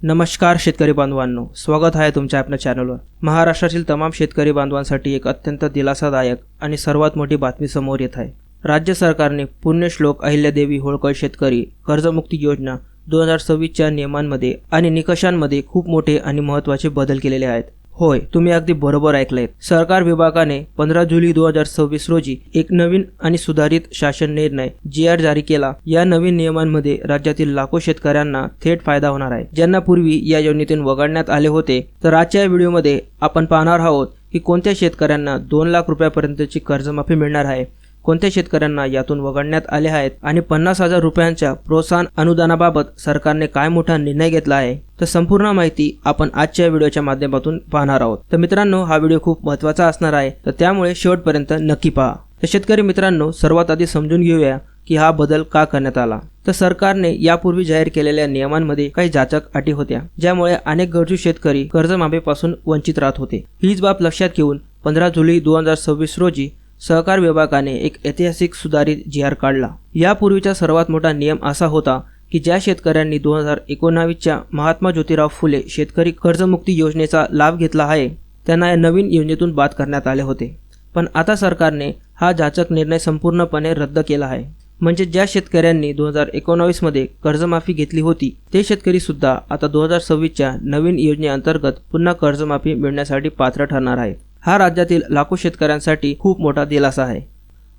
नमस्कार शेतकरी बांधवांनो, स्वागत आहे तुमच्या आपल्या चॅनलवर। महाराष्ट्रातील तमाम शेतकरी बांधवांसाठी एक अत्यंत दिलासादायक आणि सर्वात मोठी बातमी समोर येत आहे। राज्य सरकारने पुण्यश्लोक अहिल्यादेवी होळकर शेतकरी कर्जमुक्ती योजना 2026 च्या नियमांमध्ये आणि निकषांमध्ये खूप मोठे आणि महत्त्वाचे बदल केलेले आहेत। होय, तुम्ही अगदी बरोबर ऐकलेत। सरकार विभागाने 15 जुलै 2026 रोजी एक नवीन आणि सुधारित शासन निर्णय GR जारी केला। या नवीन नियमांमध्ये राज्यातील लाखो शेतकऱ्यांना थेट फायदा होणार आहे, ज्यांना पूर्वी या योजनेतून वगळण्यात आले होते। तर आजच्या व्हिडिओमध्ये आपण पाहणार आहोत की कोणत्या शेतकऱ्यांना 2 लाख रुपयापर्यंतची कर्जमाफी मिळणार आहे, कोणत्या शेतकऱ्यांना यातून वगळण्यात आले आहेत आणि 50,000 रुपयांच्या प्रोत्साहन अनुदानाबाबत सरकारने काय मोठा निर्णय घेतला आहे। तर संपूर्ण माहिती आपण आजच्या व्हिडिओच्या माध्यमातून पाहणार आहोत। तर मित्रांनो, हा व्हिडिओ खूप महत्त्वाचा असणार आहे, तर त्यामुळे शेवटपर्यंत नक्की पहा। तर शेतकरी मित्रांनो, सर्वात आधी समजून घेऊया की हा बदल का करण्यात आला। तर सरकारने यापूर्वी जाहीर केलेल्या नियमांमध्ये काही जाचक अटी होत्या, ज्यामुळे अनेक गरजू शेतकरी कर्जमाफीपासून वंचित राहत होते। हीच बाब लक्षात घेऊन 15 जुलै 2026 रोजी सहकार विभागाने एक ऐतिहासिक सुधारित GR काढला। यापूर्वीचा सर्वात मोठा नियम असा होता की ज्या शेतकऱ्यांनी 2019 च्या महात्मा ज्योतिराव फुले शेतकरी कर्जमुक्ती योजनेचा लाभ घेतला आहे, त्यांना या नवीन योजनेतून बाद करण्यात आले होते। पण आता सरकारने हा जाचक निर्णय संपूर्णपणे रद्द केला आहे। म्हणजे ज्या शेतकऱ्यांनी 2019 मध्ये कर्जमाफी घेतली होती, ते शेतकरी सुद्धा आता 2026 च्या नवीन योजनेअंतर्गत पुन्हा कर्जमाफी मिळण्यासाठी पात्र ठरणार आहेत। हा राज्यातील लाखो शेतकऱ्यांसाठी खूप मोठा दिलासा आहे।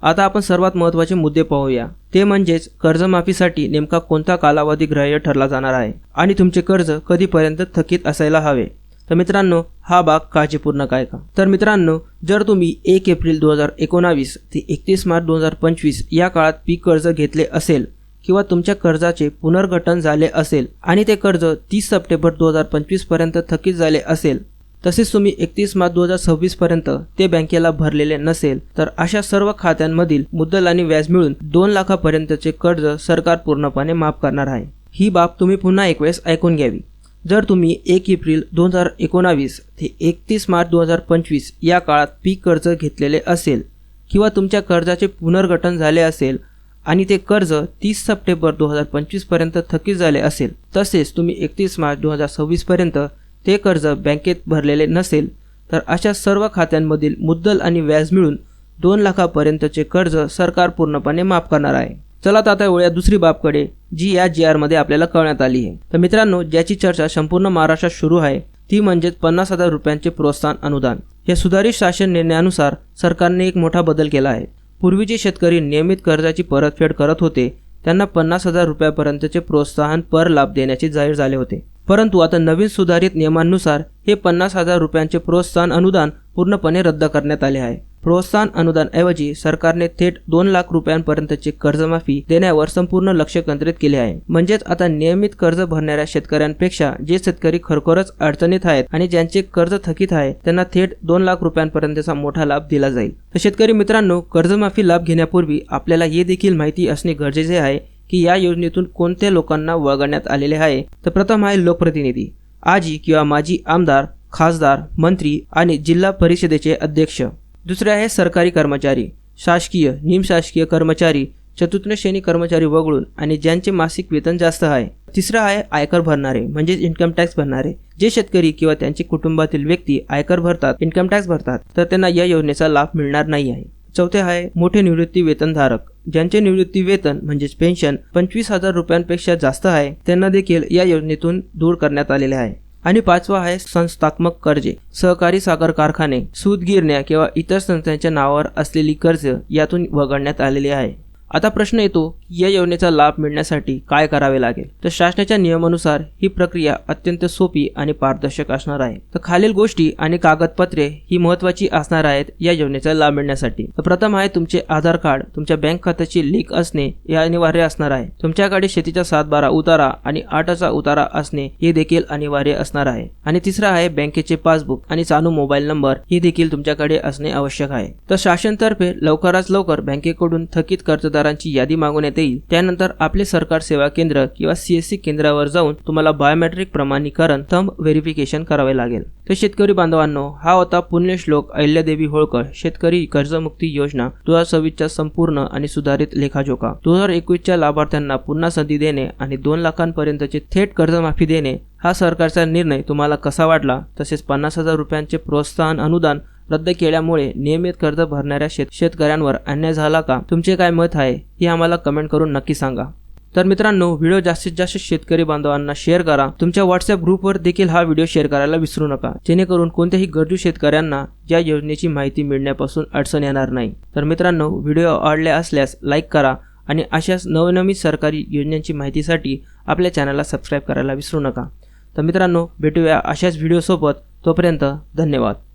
आता आपण सर्वात महत्त्वाचे मुद्दे पाहूया, ते म्हणजेच कर्जमाफीसाठी नेमका कोणता कालावधी ग्राह्य ठरला जाणार आहे आणि तुमचे कर्ज कधीपर्यंत थकीत असायला हवे। तर मित्रांनो, हा भाग काळजीपूर्ण आहे का? तर मित्रांनो, जर तुम्ही 1 एप्रिल 2019 ते 31 मार्च 2025 या काळात पीक कर्ज घेतले असेल किंवा तुमच्या कर्जाचे पुनर्गठन झाले असेल आणि ते कर्ज 30 सप्टेंबर 2025 पर्यंत थकीत झाले असेल, तसेच तुम्ही 31 मार्च 2026 पर्यंत ते बँकेला भरलेले नसेल, तर अशा सर्व खात्यांमधील मुद्दल आणि व्याज मिळून 2 लाखापर्यंतचे कर्ज सरकार पूर्णपणे माफ करणार आहे। ही बाब तुम्ही पुन्हा एक वेळेस ऐकून घ्यावी। जर तुम्ही 1 एप्रिल 2019 ते 31 मार्च 2025 या काळात पीक कर्ज घेतलेले असेल किंवा तुमच्या कर्जाचे पुनर्गठन झाले असेल आणि ते कर्ज 30 सप्टेंबर 2025 पर्यंत थकीत झाले असेल, तसेच तुम्ही 31 मार्च 2026 पर्यंत ते कर्ज बँकेत भरलेले नसेल, तर अशा सर्व खात्यांमधील मुद्दल आणि व्याज मिळून 2 लाखापर्यंतचे कर्ज सरकार पूर्णपणे माफ करणार आहे। चला तर आता वळूया दुसरी बाबकडे, जी या GR मध्ये आपल्याला कळण्यात आली आहे। तर मित्रांनो, ज्याची चर्चा संपूर्ण महाराष्ट्रात सुरू आहे, ती म्हणजे 50,000 रुपयांचे प्रोत्साहन अनुदान। या सुधारित शासन निर्णयानुसार सरकारने एक मोठा बदल केला आहे। पूर्वी जे शेतकरी नियमित कर्जाची परतफेड करत होते, त्यांना 50,000 रुपयापर्यंतचे प्रोत्साहन पर लाभ देण्याचे जाहीर झाले होते। परंतु आता नवीन सुधारित नियमांनुसार हे 50,000 रुपयांचे प्रोत्साहन अनुदान पूर्णपणे रद्द करण्यात आले आहे। प्रोत्साहन अनुदानाऐवजी सरकारने थेट 2 लाख रुपयांपर्यंतची कर्जमाफी देण्यावर संपूर्ण लक्ष केंद्रित केले आहे। म्हणजेच आता नियमित कर्ज भरणाऱ्या शेतकऱ्यांपेक्षा जे शेतकरी खरोखरच अडचणीत आहेत आणि ज्यांचे कर्ज थकीत आहे, त्यांना थेट 2 लाख रुपयांपर्यंतचा मोठा लाभ दिला जाईल। तर शेतकरी मित्रांनो, कर्जमाफी लाभ घेण्यापूर्वी आपल्याला हे देखील माहिती असणे गरजेचे आहे की या योजनेतून कोणत्या लोकांना वगळण्यात आलेले आहे। तर प्रथम आहे लोकप्रतिनिधी, आजी किंवा माजी आमदार, खासदार, मंत्री आणि जिल्हा परिषदेचे अध्यक्ष। दुसरे आहे सरकारी कर्मचारी, शासकीय, निमशासकीय कर्मचारी, चतुर्थ श्रेणी कर्मचारी वगळून आणि ज्यांचे मासिक वेतन जास्त आहे। तिसरा आहे आयकर भरणारे, म्हणजे इन्कम टॅक्स भरणारे। जे शेतकरी किंवा त्यांचे कुटुंबातील व्यक्ती आयकर भरतात, इन्कम टॅक्स भरतात, तर त्यांना या योजनेचा लाभ मिळणार नाही आहे। चौथे आहे मोठे निवृत्ती वेतनधारक, ज्यांचे निवृत्ती वेतन म्हणजेच पेन्शन 25,000 रुपयांपेक्षा जास्त आहे, त्यांना देखील या योजनेतून दूर करण्यात आलेले आहे। आणि पाचवा आहे संस्थात्मक कर्जे, सहकारी साखर कारखाने, सूतगिरण्या किंवा इतर संस्थांच्या नावावर असलेली कर्ज यातून वगळण्यात आलेली आहे। आता प्रश्न येतो, या योजनेचा लाभ मिळण्यासाठी काय करावे लागेल? तर शासनाच्या नियमानुसार ही प्रक्रिया अत्यंत सोपी आणि पारदर्शक असणार आहे। तर खालील गोष्टी आणि कागदपत्रे ही महत्त्वाची असणार आहेत या योजनेचा लाभ मिळण्यासाठी। तर प्रथम आहे तुमचे आधार कार्ड, तुमच्या बँक खात्याची लिंक असणे हे अनिवार्य असणार आहे। तुमच्याकडे शेतीचा 7/12 उतारा आणि 8चा उतारा असणे हे देखील अनिवार्य असणार आहे। आणि तिसरा आहे बँकेचे पासबुक आणि चालू मोबाईल नंबर हे देखील तुमच्याकडे असणे आवश्यक आहे। तर शासनातर्फे लवकरात लवकर बँकेकडून थकीत कर्जदार मतदारांची यादी मागवण्यात येईल। त्यानंतर आपले सरकार सेवा केंद्र किंवा CSC केंद्रावर जाऊन तुम्हाला बायोमेट्रिक प्रमाणीकरण थंब व्हेरिफिकेशन करावे लागेल। तर शेतकरी बांधवांनो, हा होता पुण्यश्लोक अहिल्यादेवी होळकर शेतकरी कर्जमुक्ती योजना 2026चा संपूर्ण आणि सुधारित लेखाजोखा। 2021च्या लाभार्थ्यांना पुन्हा संधी देणे आणि 2 लाखांपर्यंतचे थेट कर्जमाफी देणे हा सरकारचा निर्णय तुम्हाला कसा वाटला? तसेच 50,000 रुपयांचे प्रोत्साहन अनुदान रद्द केल्यामुळे नियमित कर्ज भरणाऱ्या शेतकऱ्यांवर अन्याय झाला का? तुमचे काय मत आहे हे आम्हाला कमेंट करून नक्की सांगा। तर मित्रांनो, व्हिडिओ जास्तीत जास्त शेतकरी बांधवांना शेअर करा। तुमच्या व्हॉट्सअप ग्रुपवर देखील हा व्हिडिओ शेअर करायला विसरू नका, जेणेकरून कोणत्याही गरजू शेतकऱ्यांना या योजनेची माहिती मिळण्यापासून अडचण येणार नाही। तर मित्रांनो, व्हिडिओ आवडले असल्यास लाईक करा आणि अशाच नवनवीन सरकारी योजनांची माहितीसाठी आपल्या चॅनलला सबस्क्राईब करायला विसरू नका। तर मित्रांनो, भेटूया अशाच व्हिडिओसोबत। तोपर्यंत धन्यवाद।